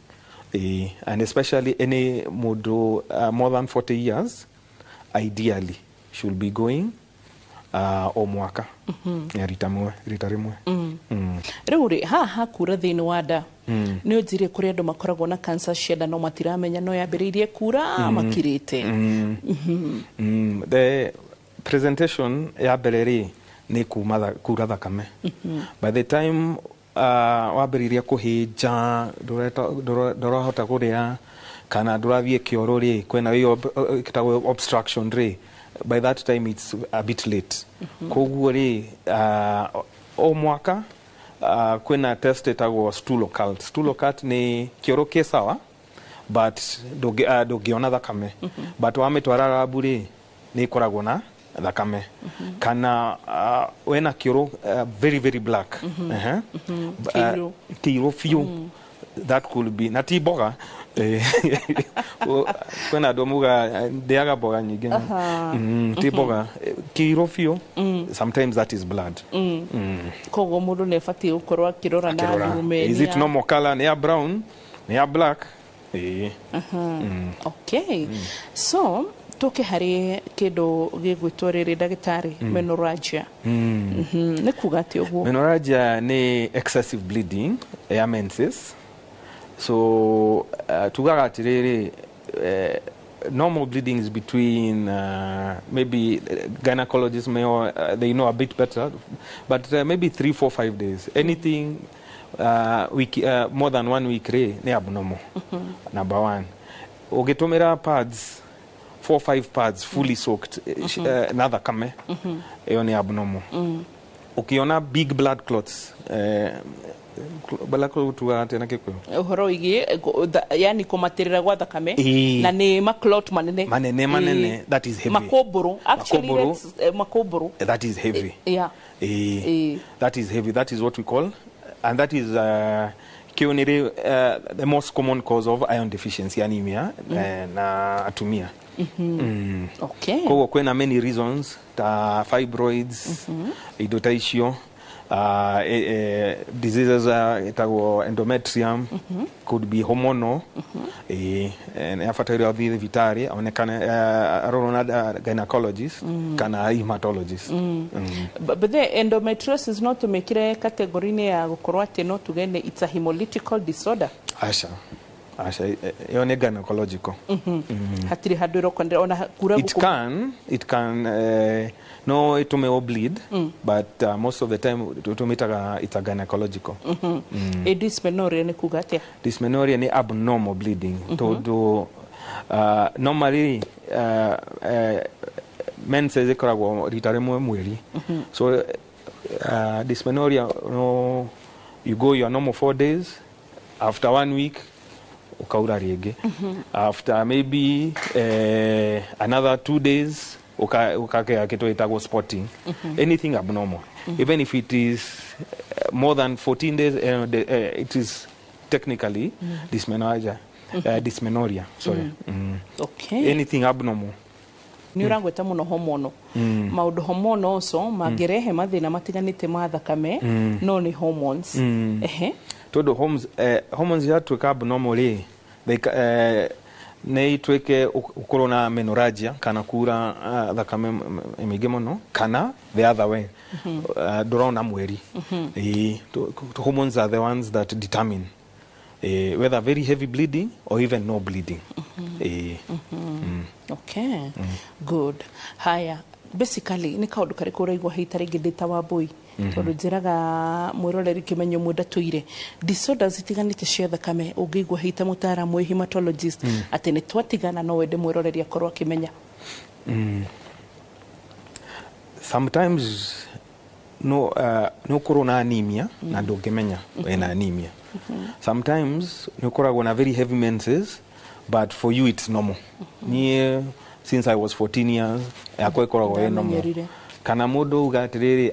and especially any modo more than 40 years ideally should be going o mwaka rita rimwe. Rĩu rĩ haha kura thĩinĩ wa nda nĩ ũnjĩrĩ kũrĩ andũ makoragwo na cancer cia nda no matiramenya no yambĩrĩirie kura makirĩte. The presentation ya mbere ni kura thakame. By the time wambĩrĩirie kũhĩnja ndũrahota kũrĩa kana ndũrathiĩ kĩoro kwena ĩyo obstruction by that time it's a bit late. Koguo o mwaka kwena test etagwo stool occult ni kĩoro kĩ sawa but ndũngĩona thakame, but wamitwara labu ni ikoragwo na thakame kana wena kĩoro very very black kĩiro few that could be na ti boga kwena domuga ndeaga boga nyingi ti boga kĩiro few sometimes that is blood. Koguo mũndũ nĩ abatie gũkorwo akĩrora na rumenia. Is it normal color ni ya brown ni ya black? Okay. So toke harĩ kĩndũ gĩgwĩtwo rĩrĩ ndagĩtarĩ menorrhagia. Nĩ kuga atĩ ũguo? Menorrhagia ni excessive bleeding ya menses. So tugaga atiriri normal bleeding is between maybe gynecologists they know a bit better, but maybe 3, 4, 5 days. Anything more than 1 week ni abnormal. Number one, ugitumira pads 4, 5 pads fully soaked na thakame iyo ni abnormal. Ukiona big blood clots balako tuwa tena kiko uhoro igi yani kumatirira gwa thakame na ni maclot manene that is heavy. Makoboro actually makoboro that is heavy. That is heavy. That is what we call, and that is the most common cause of iron deficiency anemia na atumia. Okay. Kwa kwena many reasons ta fibroids, idotaisio, diseases itago endometrium, could be hormonal, and afatari of the vitari aonekana arona gynecologist kana hematologist. But the endometriosis not to make it category ne ya gukorwa ati no tugende it's a hemolytical disorder. Asha. Yo ni gynecological. Hatiri handu irokwendera ona kura It can no itume o bleed, but most of the time tumitaga it's a gynecological. Dysmenorrhea ni kuga atia? Dysmenorrhea ni abnormal bleeding. Todo normally menses ikoragwo rita rimwe mweri. So dysmenorrhea, no, you go your normal 4 days. After 1 week, ukaura ringi. After maybe another 2 days, ukakea kitu itago spotting. Anything abnormal. Even if it is more than 14 days, it is technically dysmenorrhea. Sorry. Okay. Anything abnormal. Ni urangweta muno homono. Maundu homono also magirehe mathina matiganite ma thakame no ni hormones. Todo hormones ya tuka abnormally nei tweke ukorwo na menorrhagia kana kura thakame mingi muno kana the other way ndurona mweri. Hormones are the ones that determine whether very heavy bleeding or even no bleeding. Okay. Good. Haya, basically ni kaundu kariku uraigwa hitari ngithita wa boy tondu njiraga mwiroreri kimenyo mwenda tuire disorders itiganite cia thakame ungigwa hita mutaramu hematologist ati ni twatigana no wende mwiroreri akorwo akimenya. Sometimes no corona anemia na ndungimenya wena anemia. Sometimes no koragwo na very heavy menses, but for you it's normal. Since I was 14 years yakwa ikoragwo normal. Kana mundu ugatiriri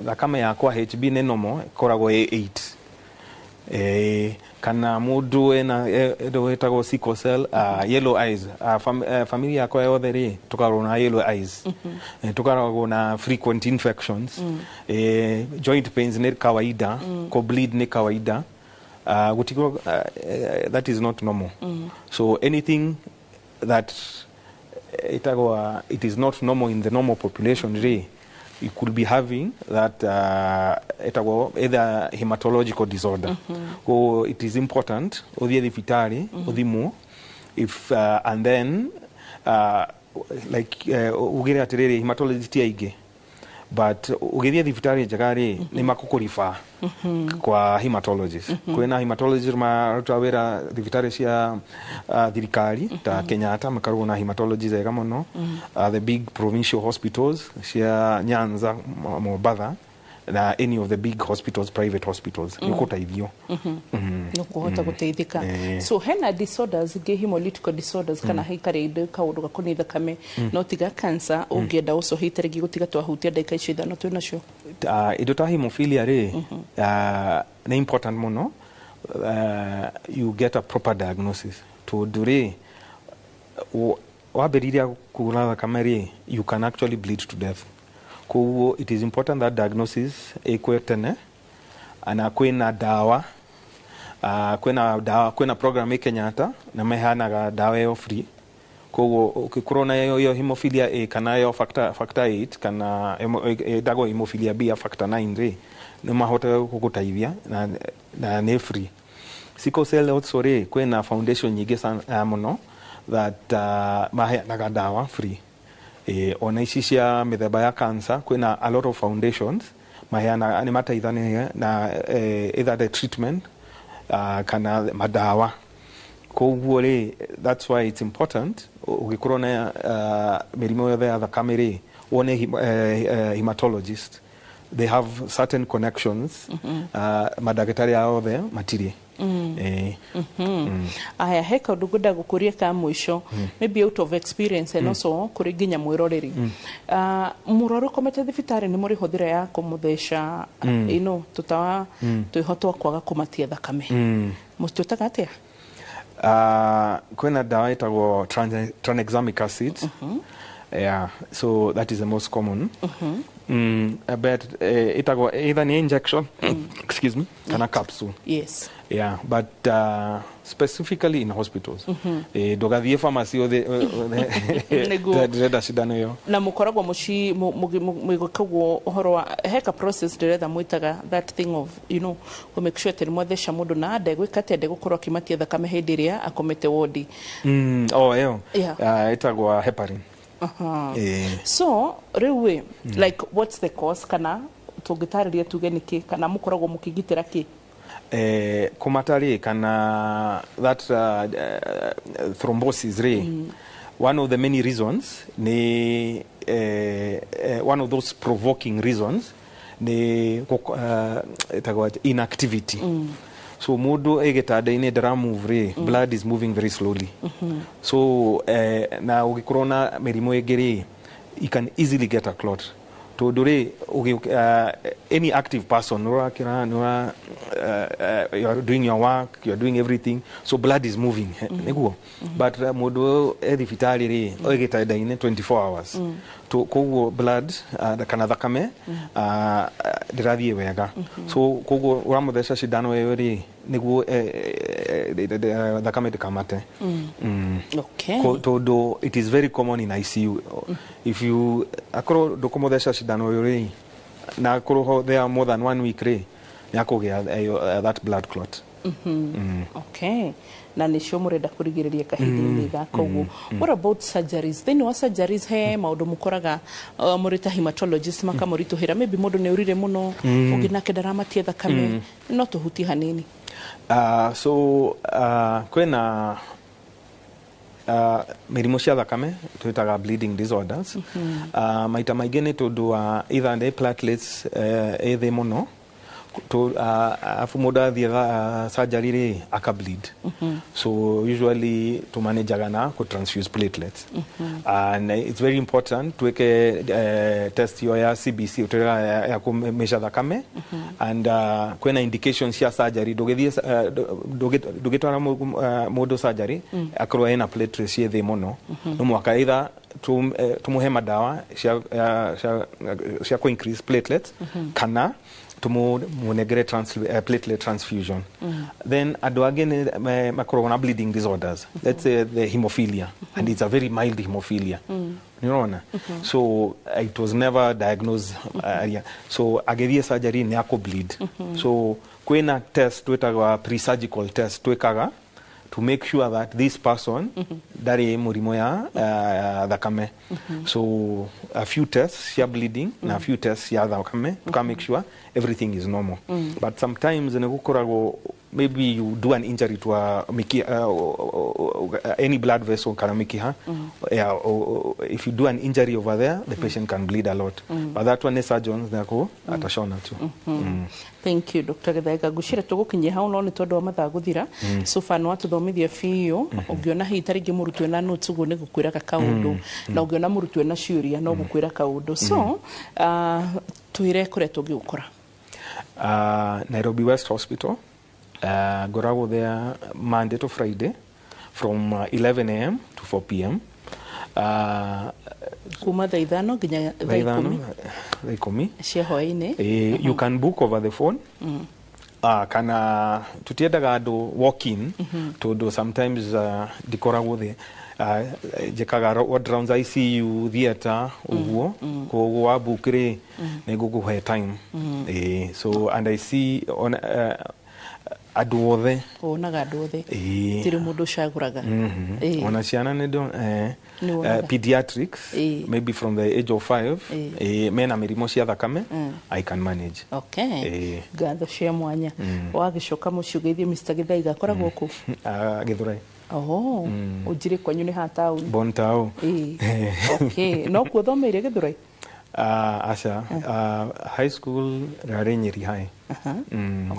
thakame yakwa HB ni normal ikoragwo 8. Kana mundu ena etagwo sickle cell, yellow eyes, familia yakwa yothe ri tukarwo na yellow eyes, tukarwo na frequent infections, joint pains ni kawaida, ko bleed ni kawaida, that is not normal. So anything that it is not normal in the normal population, you could be having that either hematological disorder. So it is important if and then like ugire atiriri hematologist aige, but ugithia thibitari njagari ni makukurifa kwa hematologist. Kwena hematologist maruta wira thibitari cia thirikari ta Kenyatta makarwo na hematologist ega muno, the big provincial hospitals cia Nyanza, Mombasa na any of the big hospitals, private hospitals nikuteithio nukuhota guteithika. So hena disorders ge hemolytical disorders kana haikarinde kaundu gakoni thakame no tiga cancer ungienda uso hitarigi gutiga twahutia ndaika icio ithano twina cio. Indo ta hemophilia na important muno, you get a proper diagnosis to dure waberiria kura thakame you can actually bleed to death. So it is important that diagnosis ekwetene ana kwena dawa kwena program Kenyatta na mehanaga dawa yo free. Ko ukikorwo na yo hemophilia A kana yo factor 8 kana dago hemophilia B ya factor 9 ni mahota kukuteithia na ne free. Sickle cell also kwena foundation nyingi sana muno that mahanaga dawa free. Ona ici cia mithemba ya cancer kwina a lot of foundations maheana ni mateithania na either the treatment kana madawa. Koguo that's why it's important ugikorwo na mĩrimũ yothe ya thakame one hematologist. They have certain connections, madagitari yothe matiri. Aya heka nduguda gukuria ka mwisho maybe out of experience and also kuriginya mwiroreri muroro komete thibitari ni muri huthira ya kumuthesha tutawa twihotwa kwaga kumatia thakame mustutaga atia? Kwena dawa itagwo tranexamic acid Yeah, so that is the most common. But itago either ni injection, excuse me, kana capsule. Yes. Yeah, but specifically in hospitals. Dogathie pharmacy o the reda shidano yo. Na mukoragwo muci mwigokagwo uhoro wa heka process ndiretha mwitaga that thing of we make sure that mwathesha mundu na ndegwe kate ndegwe korwo kimatia thakame hindi ria akomete wodi. Itagwa heparin. So riwe like what's the cause kana tungitariria tuge niki kana mukoragwo mukigitira ki? Kumatari kana that thrombosis one of the many reasons one of those provoking reasons inactivity. So mundu egitanda-ini ndara move blood is moving very slowly. So na ugikorwo na mĩrimũ ĩngĩ you can easily get a clot. Any active person, you are doing your work, you are doing everything, so blood is moving. But modo edifitali ogetaida in 24 hours. To kogo blood kana thakame ndirathie wega. So kogo wamuthesha shindano ĩyo niguo thakame ndikamate. Okay. Todo it is very common in ICU. If you akoro ndukumũtheca shindano ĩyo na akoro there more than 1 week yakugĩa that blood clot. Okay. Na nicio murenda kurigiriria kahinda-inĩ gaka ũguo. What about surgeries? Thĩinĩ wa surgeries he maũndũ mũkoraga mũrĩ ta hematologist makamũritũhĩra, maybe mũndũ nĩ ũrire mũno ũngĩ nake ndaramatie thakame, no tũhuti hanini. Kwĩna mĩrimũ cia thakame twĩtaga bleeding disorders. Maita maingĩ nĩ tondũ wa either the platelets thĩ mũno afu mũndũ athiĩ surgery akableed. So usually tumanejaga na transfuse platelets. And it's very important tweke test ya CBC ya kumeasure thakame. And kwena indications ya surgery ndũgĩtwara mũndũ surgery akorwo ena platelets ciĩ thĩ mũno, no mwaka either tumuhe madawa cia ku increase platelets kana tumunegere platelet transfusion. Then andũ angĩ makoragwo na bleeding disorders. Let's say the hemophilia, and it's a very mild hemophilia. So it was never diagnosed so agithie surgery ni bleed. So kwena test twetagwa pre-surgical test twekaga to make sure that this person dari mũrimũ ya thakame. So a few tests ya bleeding na a few tests ya thakame to make sure everything is normal. But sometimes maybe you do an injury to any blood vessel kana mikiha. If you do an injury over there, the patient can bleed a lot. But that one surgeons nako atashona tu. Thank you, Dr. Githaiga. Ngucire tugukinyia hau no ni tondu wa mathaa guthira. So far no atuthomithia biũ, ungiona hihi taringi mũrutwo na notes uguo ni gukwĩraga kaundu, na ungiona mũrutwo na ciũria no gukwĩra kaundu. So twire kuria tungĩgũkora. Nairobi West Hospital. Ngoragwo there Monday to Friday from 11 a.m. to 4 p.m. Kuma thaa ithano nginya thaa ikũmi cia hwaĩ-inĩ. You can book over the phone. Kana tutiendaga andũ walk in tondu sometimes ndikoragwo there. Jekaga ward rounds ICU theater uguo koguo wa book nĩ ngũkũhe time. So and I see on andũ othe onaga andũ othe tiri mũndũ cagũraga ona ciana nĩ ndo pediatrics maybe from the age of 5 mena mĩrimũ cia thakame I can manage. Okay. Ngatho cia mwanya wagĩcoka mũciĩ ũgeithie Mr. Githaiga akoragwo kũ? Gĩthũrai. Ujire kwanyu ni ha town? Bon town. Okay. No kuo thomeire Gĩthũrai? Asha high school rarĩ Nyeri High.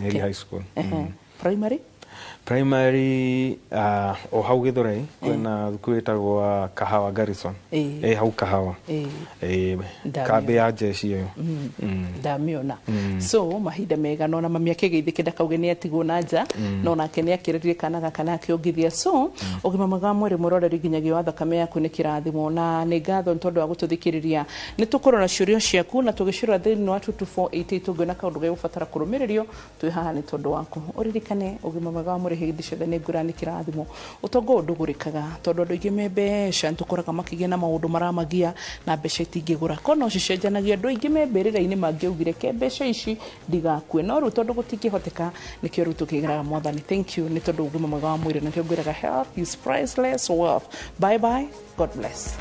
Nyeri High School. Primary? Primary o hau Githurei kwena thukuru itagwo Kahawa Garrison hau Kahawa kambi ya jeshi iyo ndamiona so mahinda mega no na mami akigeithike ndakauge ni atigwo na nja no nake ni akirerire kana gaka nake ongithia so ugima mwega mwiri muroreri nginyagia wa thakame yaku ni kirathimo na ni ngatho ntondu wa gututhikiriria ni tukorora ciurio ciaku na tugicura thini wa 2488 tungena kaundu ge gubatara kurumiririo twi haha ni tondu waku uririkane ugima mwega wa mwiri hindi ciothe ni ngurani kirathimo utongo ndugurikaga tondu andu aingi me mbeca ntukoraga makigia na maundu maramagia na mbeca itingigura kono cicenjanagia andu aingi me mbirira-ini mangiugire ke mbeca ici ndigakue no riu tondu gutingihoteka nikio riu tukigiraga mwathani thank you ni tondu ugima mwega wa mwiri na kio ngwiraga health is priceless wealth bye bye god bless